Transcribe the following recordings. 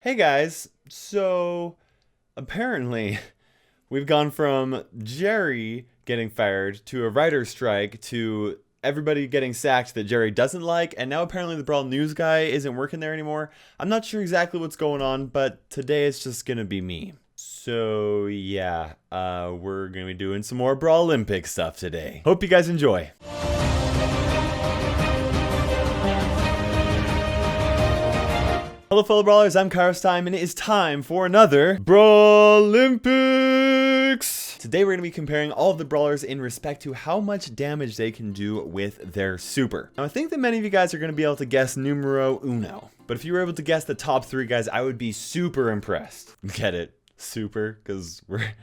Hey guys, so apparently we've gone from Jerry getting fired to a writer's strike to everybody getting sacked that Jerry doesn't like, and now apparently the Brawl news guy isn't working there anymore. I'm not sure exactly what's going on, but today it's just gonna be me. So yeah, we're gonna be doing some more Brawl Olympics stuff today. Hope you guys enjoy. Hello fellow brawlers, I'm KairosTime, and it is time for another Brawl Olympics! Today we're going to be comparing all of the brawlers in respect to how much damage they can do with their super. Now I think that many of you guys are going to be able to guess numero uno, but if you were able to guess the top three guys, I would be super impressed. Get it? Super? Because we're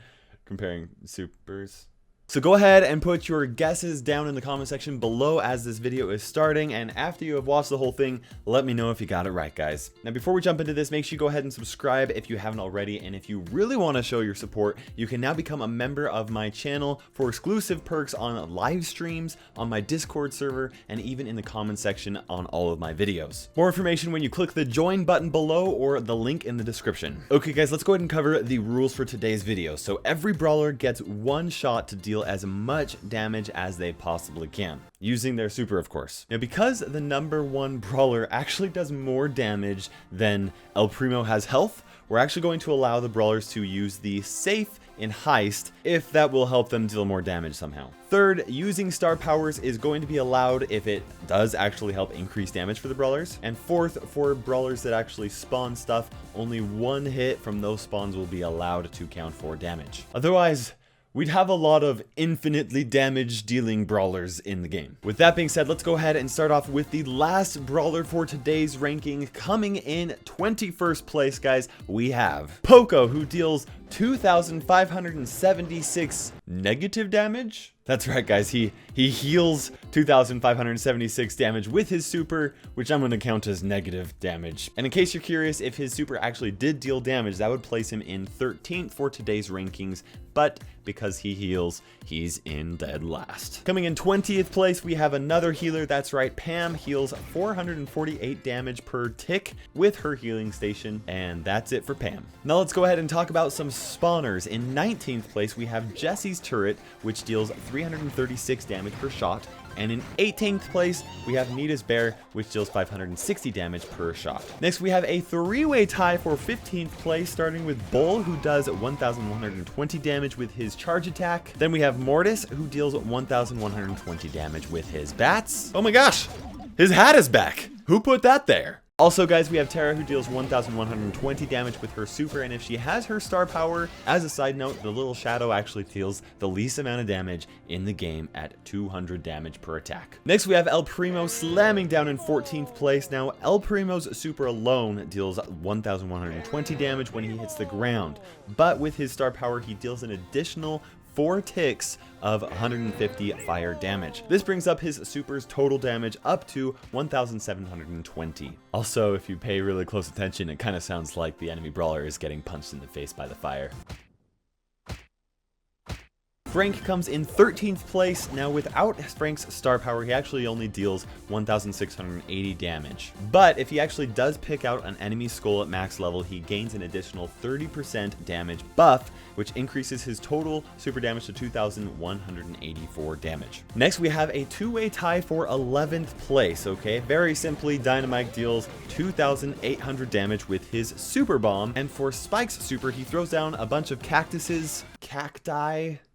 comparing supers. So go ahead and put your guesses down in the comment section below as this video is starting, and after you have watched the whole thing, let me know if you got it right, guys. Now before we jump into this, make sure you go ahead and subscribe if you haven't already, and if you really want to show your support, you can now become a member of my channel for exclusive perks on live streams, on my Discord server, and even in the comment section on all of my videos. More information when you click the join button below or the link in the description. Okay guys, let's go ahead and cover the rules for today's video. So every brawler gets one shot to deal as much damage as they possibly can, using their super, of course. Now, because the number one brawler actually does more damage than El Primo has health, we're actually going to allow the brawlers to use the safe in heist if that will help them deal more damage somehow. Third, using star powers is going to be allowed if it does actually help increase damage for the brawlers. And fourth, for brawlers that actually spawn stuff, only one hit from those spawns will be allowed to count for damage. Otherwise, we'd have a lot of infinitely damage dealing brawlers in the game. With that being said, let's go ahead and start off with the last brawler for today's ranking. Coming in 21st place, guys, we have Poco, who deals 2,576 negative damage. That's right, guys. He heals 2,576 damage with his super, which I'm going to count as negative damage. And in case you're curious, if his super actually did deal damage, that would place him in 13th for today's rankings. But because he heals, he's in dead last. Coming in 20th place, we have another healer. That's right, Pam heals 448 damage per tick with her healing station. And that's it for Pam. Now let's go ahead and talk about some spawners. In 19th place, we have Jesse's turret, which deals 336 damage per shot. And in 18th place, we have Nita's bear, which deals 560 damage per shot. Next, we have a three-way tie for 15th place, starting with Bull, who does 1,120 damage with his charge attack. Then we have Mortis, who deals 1,120 damage with his bats. Oh my gosh, his hat is back. Who put that there? Also, guys, we have Tara, who deals 1,120 damage with her super, and if she has her star power, as a side note, the little shadow actually deals the least amount of damage in the game at 200 damage per attack. Next, we have El Primo slamming down in 14th place. Now, El Primo's super alone deals 1,120 damage when he hits the ground, but with his star power, he deals an additional 4 ticks of 150 fire damage. This brings up his super's total damage up to 1,720. Also, if you pay really close attention, it kind of sounds like the enemy brawler is getting punched in the face by the fire. Frank comes in 13th place. Now, without Frank's star power, he actually only deals 1,680 damage. But if he actually does pick out an enemy skull at max level, he gains an additional 30% damage buff, which increases his total super damage to 2,184 damage. Next, we have a two-way tie for 11th place, okay? Very simply, Dynamite deals 2,800 damage with his super bomb, and for Spike's super, he throws down a bunch of cactuses,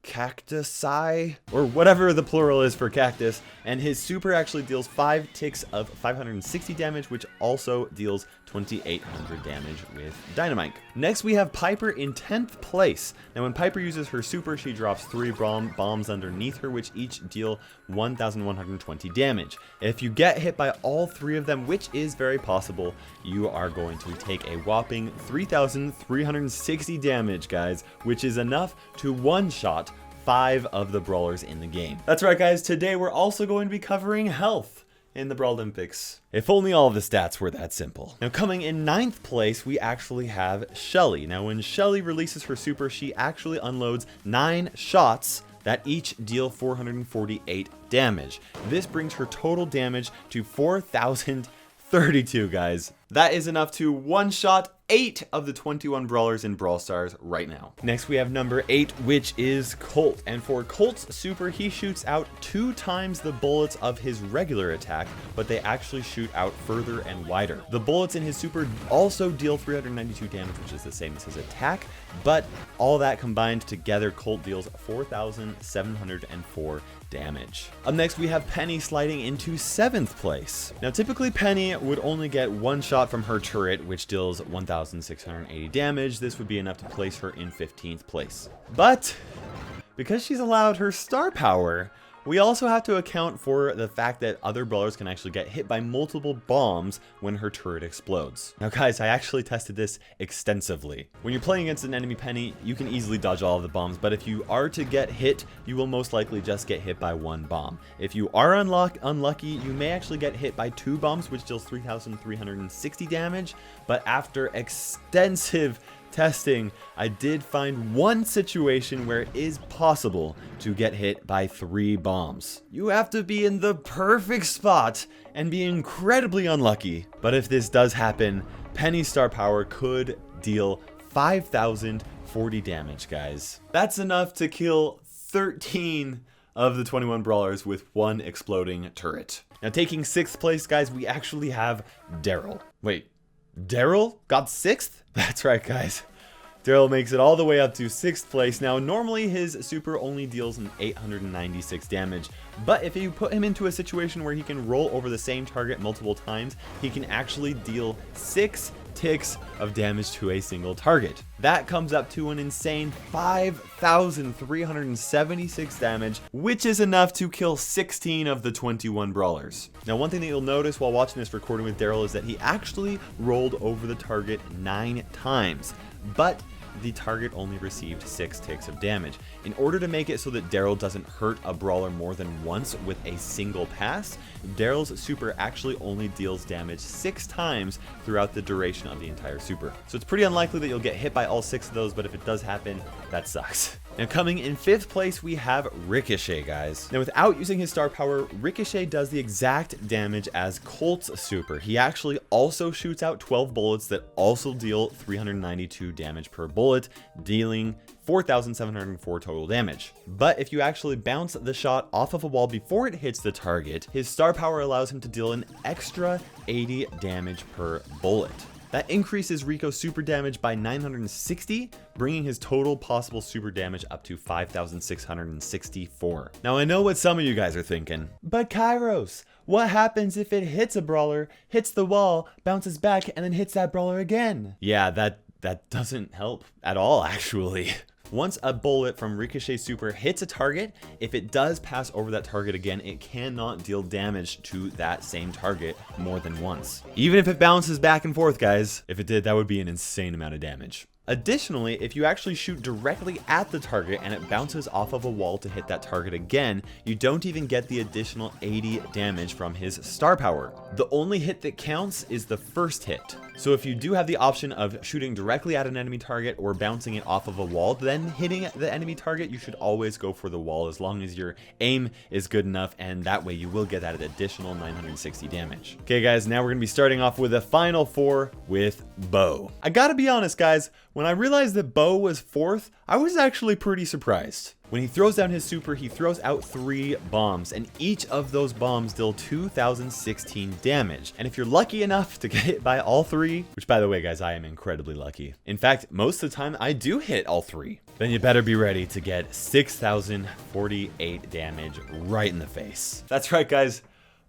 cactusi, or whatever the plural is for cactus, and his super actually deals 5 ticks of 560 damage, which also deals 2,800 damage with Dynamite. Next, we have Piper in 10th place. Now, when Piper uses her super, she drops 3 bombs underneath her, which each deal 1,120 damage. If you get hit by all 3 of them, which is very possible, you are going to take a whopping 3,360 damage, guys, which is enough to one-shot 5 of the brawlers in the game. That's right, guys. Today, we're also going to be covering health in the Brawl Olympics. If only all the stats were that simple. Now, coming in 9th place, we actually have Shelly. Now, when Shelly releases her super, she actually unloads 9 shots that each deal 448 damage. This brings her total damage to 4,032, guys. That is enough to one-shot 8 of the 21 brawlers in Brawl Stars right now. Next we have number 8, which is Colt. And for Colt's super, he shoots out 2 times the bullets of his regular attack, but they actually shoot out further and wider. The bullets in his super also deal 392 damage, which is the same as his attack, but all that combined together, Colt deals 4,704 damage. Up next, we have Penny sliding into 7th place. Now, typically Penny would only get 1 shot from her turret, which deals 1,680 damage. This would be enough to place her in 15th place. But because she's allowed her star power, we also have to account for the fact that other brawlers can actually get hit by multiple bombs when her turret explodes. Now guys, I actually tested this extensively. When you're playing against an enemy Penny, you can easily dodge all of the bombs, but if you are to get hit, you will most likely just get hit by 1 bomb. If you are unlucky, you may actually get hit by 2 bombs, which deals 3,360 damage, but after extensive testing, I did find one situation where it is possible to get hit by 3 bombs. You have to be in the perfect spot and be incredibly unlucky. But if this does happen, Penny's star power could deal 5,040 damage, guys. That's enough to kill 13 of the 21 brawlers with 1 exploding turret. Now taking 6th place, guys, we actually have Daryl. Wait, Daryl got 6th? That's right, guys. Daryl makes it all the way up to 6th place. Now, normally his super only deals an 896 damage, but if you put him into a situation where he can roll over the same target multiple times, he can actually deal 6 ticks of damage to a single target. That comes up to an insane 5,376 damage, which is enough to kill 16 of the 21 brawlers. Now, one thing that you'll notice while watching this recording with Daryl is that he actually rolled over the target 9 times, but the target only received 6 ticks of damage. In order to make it so that Daryl doesn't hurt a brawler more than once with a single pass, Daryl's super actually only deals damage 6 times throughout the duration of the entire super. So it's pretty unlikely that you'll get hit by all 6 of those, but if it does happen, that sucks. Now coming in 5th place, we have Ricochet, guys. Now without using his star power, Ricochet does the exact damage as Colt's super. He actually also shoots out 12 bullets that also deal 392 damage per bullet, dealing 4,704 total damage. But if you actually bounce the shot off of a wall before it hits the target, his star power allows him to deal an extra 80 damage per bullet. That increases Rico's super damage by 960, bringing his total possible super damage up to 5,664. Now I know what some of you guys are thinking, but Kairos, what happens if it hits a brawler, hits the wall, bounces back, and then hits that brawler again? Yeah, that doesn't help at all, actually. Once a bullet from Ricochet's super hits a target, if it does pass over that target again, it cannot deal damage to that same target more than once. Even if it bounces back and forth, guys. If it did, that would be an insane amount of damage. Additionally, if you actually shoot directly at the target and it bounces off of a wall to hit that target again, you don't even get the additional 80 damage from his star power. The only hit that counts is the first hit. So if you do have the option of shooting directly at an enemy target or bouncing it off of a wall, then hitting the enemy target, you should always go for the wall as long as your aim is good enough, and that way you will get that additional 960 damage. Okay guys, now we're going to be starting off with a final 4 with Bo. I gotta be honest guys, when I realized that Bo was 4th, I was actually pretty surprised. When he throws down his super, he throws out 3 bombs, and each of those bombs deal 2,016 damage. And if you're lucky enough to get hit by all 3, which by the way guys, I am incredibly lucky. In fact, most of the time I do hit all 3. Then you better be ready to get 6,048 damage right in the face. That's right guys,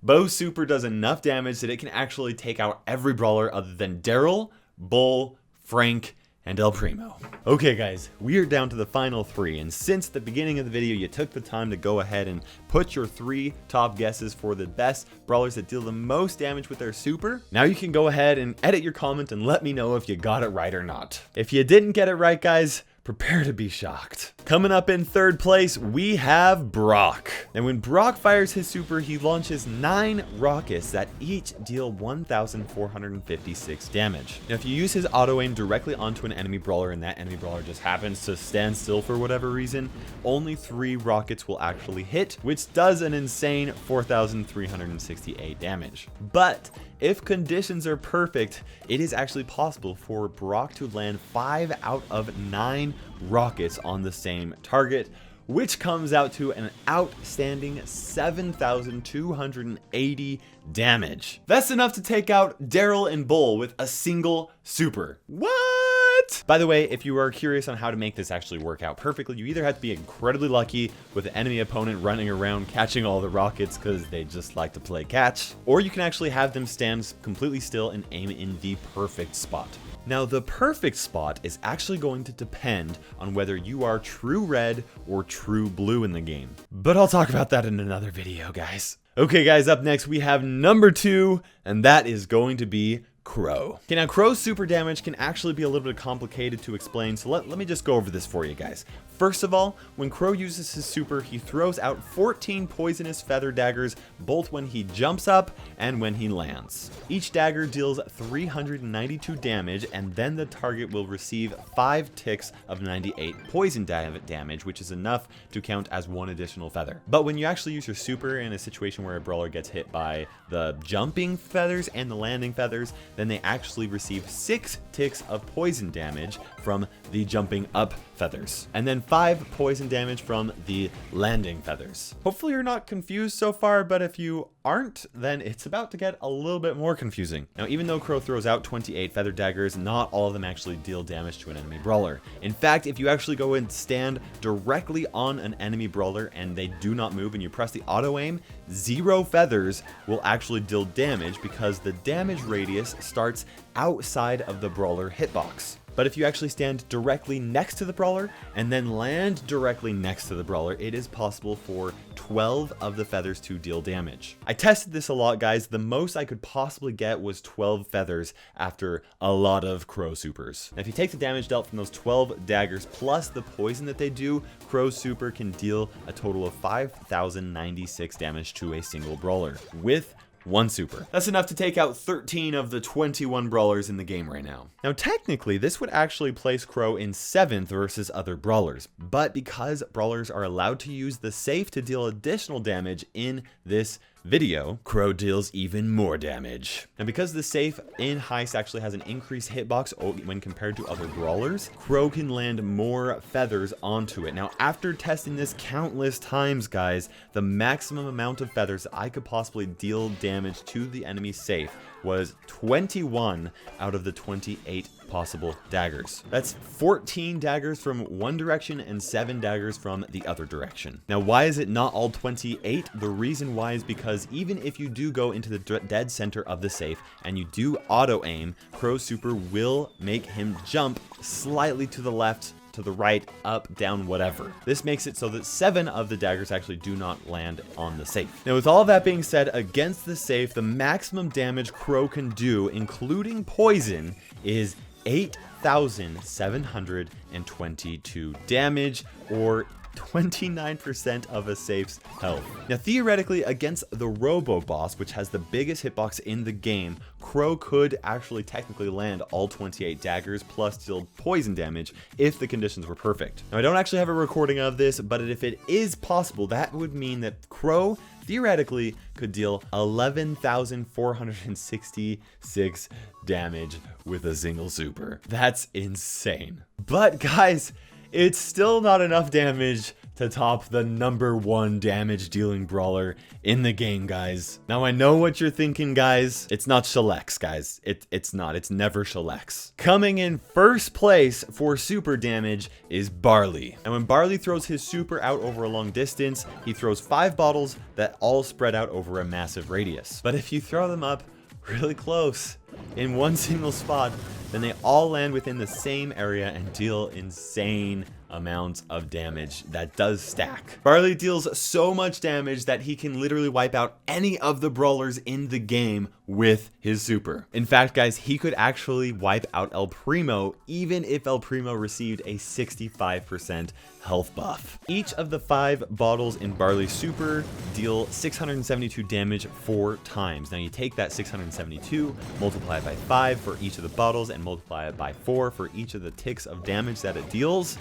Bo's super does enough damage that it can actually take out every brawler other than Daryl, Bull, Frank, and El Primo. Okay guys, we are down to the final 3, and since the beginning of the video you took the time to go ahead and put your 3 top guesses for the best brawlers that deal the most damage with their super, now you can go ahead and edit your comment and let me know if you got it right or not. If you didn't get it right guys, prepare to be shocked. Coming up in 3rd place, we have Brock. And when Brock fires his super, he launches 9 rockets that each deal 1,456 damage. Now, if you use his auto aim directly onto an enemy brawler and that enemy brawler just happens to stand still for whatever reason, only 3 rockets will actually hit, which does an insane 4,368 damage. But if conditions are perfect, it is actually possible for Brock to land 5 out of 9 rockets on the same target, which comes out to an outstanding 7,280 damage. That's enough to take out Daryl and Bull with a single super. What? By the way, if you are curious on how to make this actually work out perfectly, you either have to be incredibly lucky with an enemy opponent running around catching all the rockets because they just like to play catch, or you can actually have them stand completely still and aim in the perfect spot. Now, the perfect spot is actually going to depend on whether you are true red or true blue in the game. But I'll talk about that in another video, guys. Okay, guys, up next we have number 2, and that is going to be Crow. Okay, now Crow's super damage can actually be a little bit complicated to explain, so let me just go over this for you guys. First of all, when Crow uses his super, he throws out 14 poisonous feather daggers, both when he jumps up and when he lands. Each dagger deals 392 damage, and then the target will receive 5 ticks of 98 poison damage, which is enough to count as 1 additional feather. But when you actually use your super in a situation where a brawler gets hit by the jumping feathers and the landing feathers, then they actually receive 6 ticks of poison damage from the jumping up feathers, and then 5 poison damage from the landing feathers. Hopefully you're not confused so far, but if you aren't, then it's about to get a little bit more confusing. Now, even though Crow throws out 28 feather daggers, not all of them actually deal damage to an enemy brawler. In fact, if you actually go and stand directly on an enemy brawler and they do not move and you press the auto aim, 0 feathers will actually deal damage because the damage radius starts outside of the brawler hitbox. But if you actually stand directly next to the brawler and then land directly next to the brawler, it is possible for 12 of the feathers to deal damage. I tested this a lot, guys. The most I could possibly get was 12 feathers after a lot of Crow supers. Now, if you take the damage dealt from those 12 daggers plus the poison that they do, Crow's super can deal a total of 5,096 damage to a single brawler with 1 super. That's enough to take out 13 of the 21 brawlers in the game right now. Now, technically, this would actually place Crow in 7th versus other brawlers, but because brawlers are allowed to use the safe to deal additional damage in this video, Crow deals even more damage. And because the safe in Heist actually has an increased hitbox when compared to other brawlers, Crow can land more feathers onto it. Now, after testing this countless times, guys, the maximum amount of feathers that I could possibly deal damage to the enemy safe was 21 out of the 28 possible daggers. That's 14 daggers from one direction and 7 daggers from the other direction. Now, why is it not all 28? The reason why is because even if you do go into the dead center of the safe and you do auto aim, Crow's super will make him jump slightly to the left, to the right, up, down, whatever. This makes it so that 7 of the daggers actually do not land on the safe. Now, with all that being said, against the safe, the maximum damage Crow can do, including poison, is 8,722 damage, or 29% of a safe's health. Now, theoretically, against the Robo Boss, which has the biggest hitbox in the game, Crow could actually technically land all 28 daggers plus deal poison damage if the conditions were perfect. Now, I don't actually have a recording of this, but if it is possible, that would mean that Crow theoretically could deal 11,466 damage with a single super. That's insane. But guys, it's still not enough damage to top the #1 damage dealing brawler in the game, guys. Now, I know what you're thinking, guys. It's not Shellyx, guys. It's not. It's never Shellyx. Coming in first place for super damage is Barley. And when Barley throws his super out over a long distance, he throws 5 bottles that all spread out over a massive radius. But if you throw them up really close in one single spot, then they all land within the same area and deal insane amounts of damage that does stack. Barley deals so much damage that he can literally wipe out any of the brawlers in the game with his super. In fact, guys, he could actually wipe out El Primo even if El Primo received a 65% health buff. Each of the 5 bottles in Barley's super deal 672 damage 4 times. Now, you take that 672, multiply it by 5 for each of the bottles, and multiply it by 4 for each of the ticks of damage that it deals.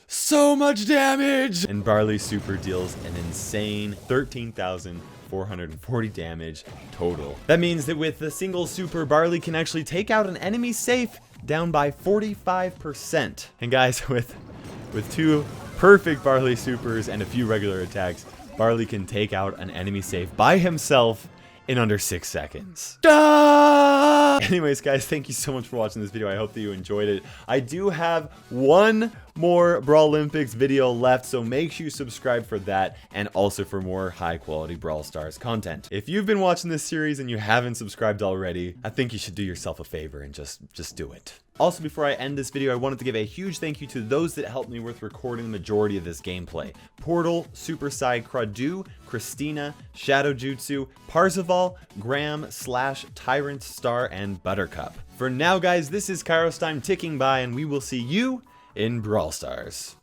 So much damage! And Barley's super deals an insane 13,400 440 damage total. That means that with the single super, Barley can actually take out an enemy safe down by 45%. And guys, with 2 perfect Barley supers and a few regular attacks, Barley can take out an enemy safe by himself in under 6 seconds. Anyways, guys, thank you so much for watching this video. I hope that you enjoyed it. I do have one more Brawl Olympics video left, so make sure you subscribe for that and also for more high quality Brawl Stars content. If you've been watching this series and you haven't subscribed already, I think you should do yourself a favor and just do it. Also, before I end this video, I wanted to give a huge thank you to those that helped me with recording the majority of this gameplay. Portal, Superside, Cradu, Christina, Shadow Jutsu, Parzival, Graham, Slash, Tyrant, Star, and Buttercup. For now, guys, this is KairosTime ticking by, and we will see you in Brawl Stars.